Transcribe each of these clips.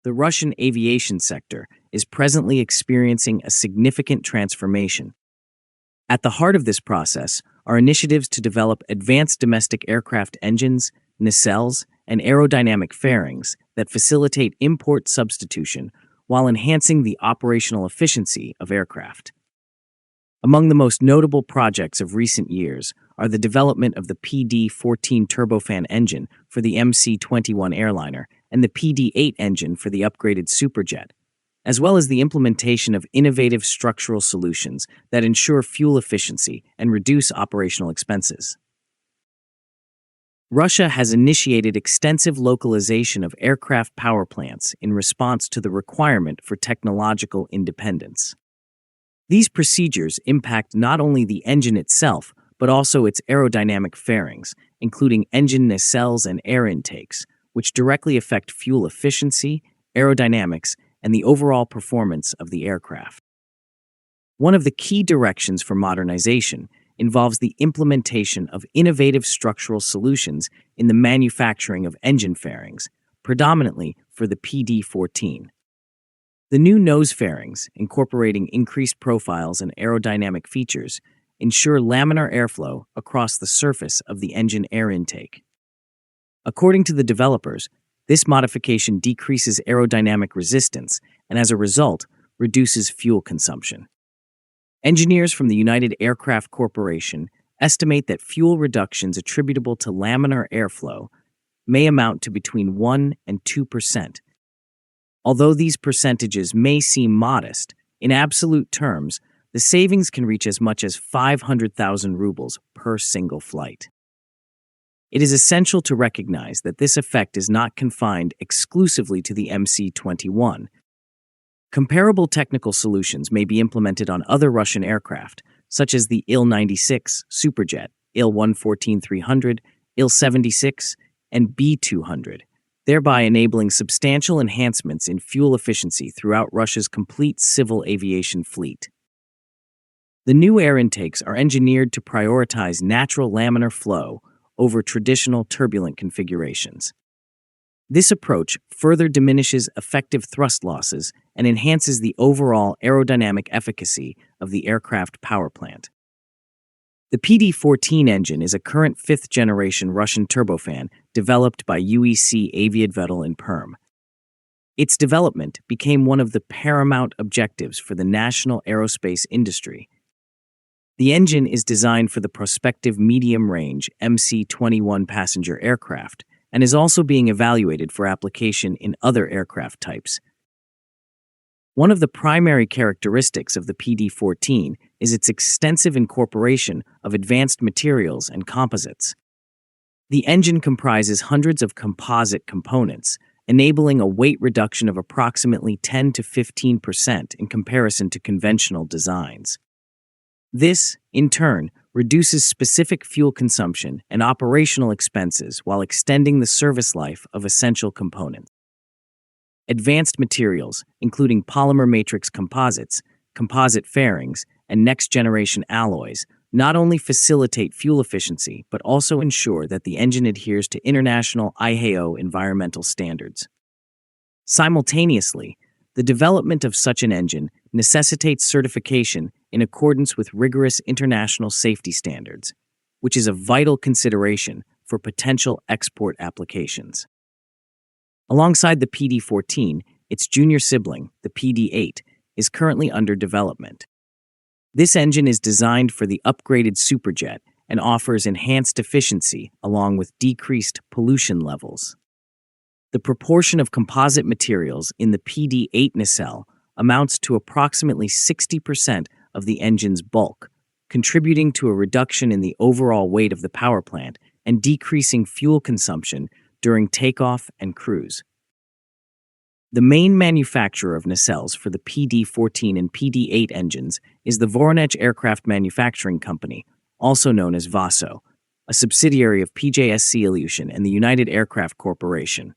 The Russian aviation sector is presently experiencing a significant transformation. At the heart of this process are initiatives to develop advanced domestic aircraft engines, nacelles, and aerodynamic fairings that facilitate import substitution while enhancing the operational efficiency of aircraft. Among the most notable projects of recent years are the development of the PD-14 turbofan engine for the MC-21 airliner and the PD-8 engine for the upgraded Superjet, as well as the implementation of innovative structural solutions that ensure fuel efficiency and reduce operational expenses. Russia has initiated extensive localization of aircraft power plants in response to the requirement for technological independence. These procedures impact not only the engine itself, but also its aerodynamic fairings, including engine nacelles and air intakes, which directly affect fuel efficiency, aerodynamics, and the overall performance of the aircraft. One of the key directions for modernization involves the implementation of innovative structural solutions in the manufacturing of engine fairings, predominantly for the PD-14. The new nose fairings, incorporating increased profiles and aerodynamic features, ensure laminar airflow across the surface of the engine air intake. According to the developers, this modification decreases aerodynamic resistance and, as a result, reduces fuel consumption. Engineers from the United Aircraft Corporation estimate that fuel reductions attributable to laminar airflow may amount to between 1 and 2%. Although these percentages may seem modest, in absolute terms, the savings can reach as much as 500,000 rubles per single flight. It is essential to recognize that this effect is not confined exclusively to the MC-21. Comparable technical solutions may be implemented on other Russian aircraft, such as the Il-96 Superjet, Il-114-300, Il-76, and B-200, thereby enabling substantial enhancements in fuel efficiency throughout Russia's complete civil aviation fleet. The new air intakes are engineered to prioritize natural laminar flow over traditional turbulent configurations. This approach further diminishes effective thrust losses and enhances the overall aerodynamic efficacy of the aircraft power plant. The PD-14 engine is a current fifth-generation Russian turbofan developed by UEC Aviation in Perm. Its development became one of the paramount objectives for the national aerospace industry. The engine is designed for the prospective medium-range MC-21 passenger aircraft and is also being evaluated for application in other aircraft types. One of the primary characteristics of the PD-14 is its extensive incorporation of advanced materials and composites. The engine comprises hundreds of composite components, enabling a weight reduction of approximately 10 to 15% in comparison to conventional designs. This, in turn, reduces specific fuel consumption and operational expenses while extending the service life of essential components. Advanced materials, including polymer matrix composites, composite fairings, and next-generation alloys, not only facilitate fuel efficiency but also ensure that the engine adheres to international IAO environmental standards. Simultaneously, the development of such an engine necessitates certification in accordance with rigorous international safety standards, which is a vital consideration for potential export applications. Alongside the PD-14, its junior sibling, the PD-8, is currently under development. This engine is designed for the upgraded Superjet and offers enhanced efficiency along with decreased pollution levels. The proportion of composite materials in the PD-8 nacelle amounts to approximately 60% of the engine's bulk, contributing to a reduction in the overall weight of the power plant and decreasing fuel consumption during takeoff and cruise. The main manufacturer of nacelles for the PD-14 and PD-8 engines is the Voronezh Aircraft Manufacturing Company, also known as VASO, a subsidiary of PJSC Aviation and the United Aircraft Corporation.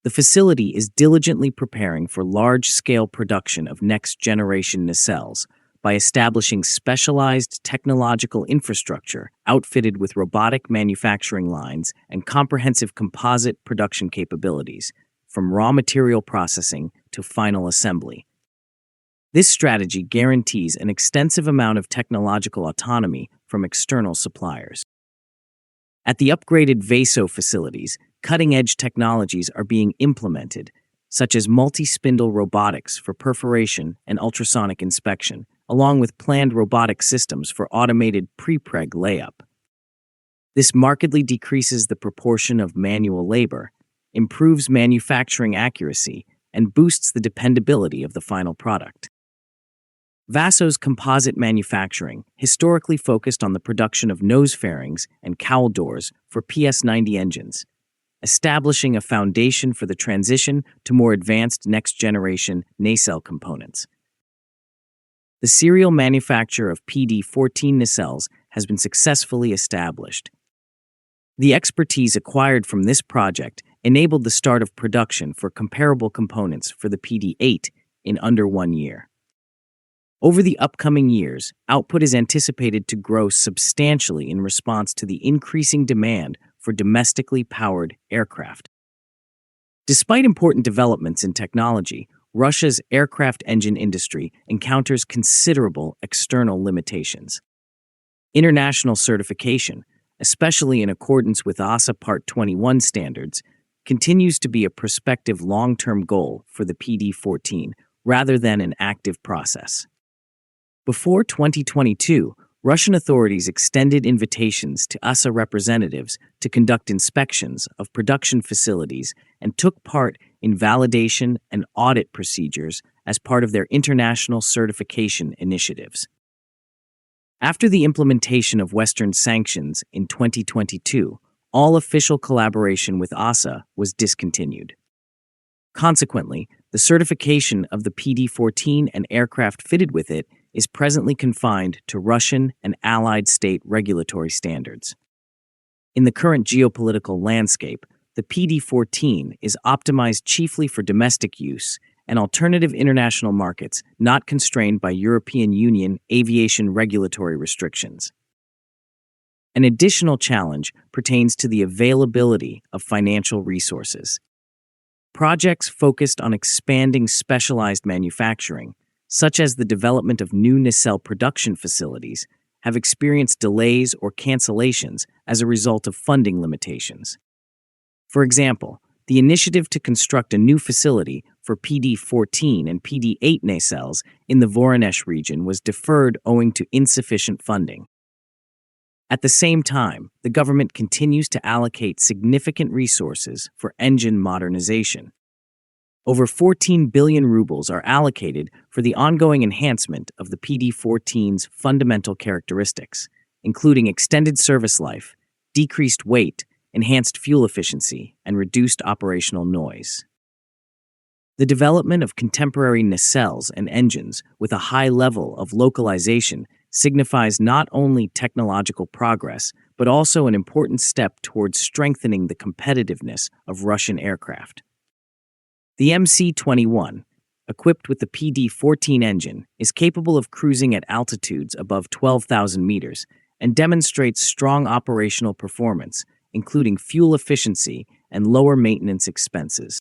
The facility is diligently preparing for large-scale production of next-generation nacelles by establishing specialized technological infrastructure outfitted with robotic manufacturing lines and comprehensive composite production capabilities, from raw material processing to final assembly. This strategy guarantees an extensive amount of technological autonomy from external suppliers. At the upgraded VASO facilities, cutting-edge technologies are being implemented, such as multi-spindle robotics for perforation and ultrasonic inspection, along with planned robotic systems for automated pre-preg layup. This markedly decreases the proportion of manual labor, improves manufacturing accuracy, and boosts the dependability of the final product. VASO's composite manufacturing historically focused on the production of nose fairings and cowl doors for PS-90 engines, establishing a foundation for the transition to more advanced next-generation nacelle components. The serial manufacture of PD-14 nacelles has been successfully established. The expertise acquired from this project enabled the start of production for comparable components for the PD-8 in under 1 year. Over the upcoming years, output is anticipated to grow substantially in response to the increasing demand for domestically powered aircraft. Despite important developments in technology, Russia's aircraft engine industry encounters considerable external limitations. International certification, especially in accordance with EASA Part 21 standards, continues to be a prospective long-term goal for the PD-14 rather than an active process. Before 2022, Russian authorities extended invitations to EASA representatives to conduct inspections of production facilities and took part in validation and audit procedures as part of their international certification initiatives. After the implementation of Western sanctions in 2022, all official collaboration with EASA was discontinued. Consequently, the certification of the PD-14 and aircraft fitted with it is presently confined to Russian and allied state regulatory standards. In the current geopolitical landscape, the PD-14 is optimized chiefly for domestic use and alternative international markets not constrained by European Union aviation regulatory restrictions. An additional challenge pertains to the availability of financial resources. Projects focused on expanding specialized manufacturing, such as the development of new nacelle production facilities, have experienced delays or cancellations as a result of funding limitations. For example, the initiative to construct a new facility for PD-14 and PD-8 nacelles in the Voronezh region was deferred owing to insufficient funding. At the same time, the government continues to allocate significant resources for engine modernization. Over 14 billion rubles are allocated for the ongoing enhancement of the PD-14's fundamental characteristics, including extended service life, decreased weight, enhanced fuel efficiency, and reduced operational noise. The development of contemporary nacelles and engines with a high level of localization signifies not only technological progress, but also an important step towards strengthening the competitiveness of Russian aircraft. The MC-21, equipped with the PD-14 engine, is capable of cruising at altitudes above 12,000 meters and demonstrates strong operational performance, including fuel efficiency and lower maintenance expenses.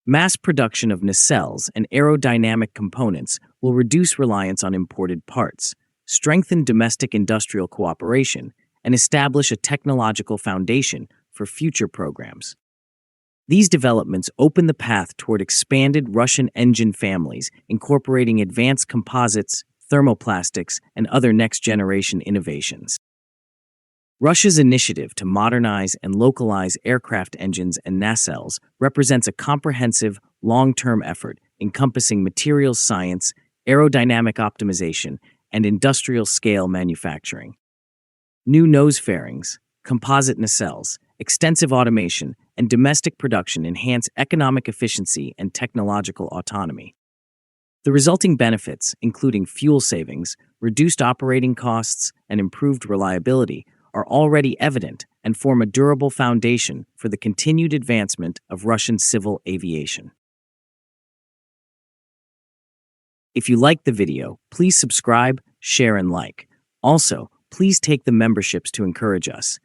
Mass production of nacelles and aerodynamic components will reduce reliance on imported parts, strengthen domestic industrial cooperation, and establish a technological foundation for future programs. These developments open the path toward expanded Russian engine families incorporating advanced composites, thermoplastics, and other next-generation innovations. Russia's initiative to modernize and localize aircraft engines and nacelles represents a comprehensive, long-term effort encompassing materials science, aerodynamic optimization, and industrial-scale manufacturing. New nose fairings, composite nacelles, extensive automation, and domestic production enhance economic efficiency and technological autonomy. The resulting benefits, including fuel savings, reduced operating costs, and improved reliability, are already evident and form a durable foundation for the continued advancement of Russian civil aviation. If you liked the video, please subscribe, share, and like. Also, please take the memberships to encourage us.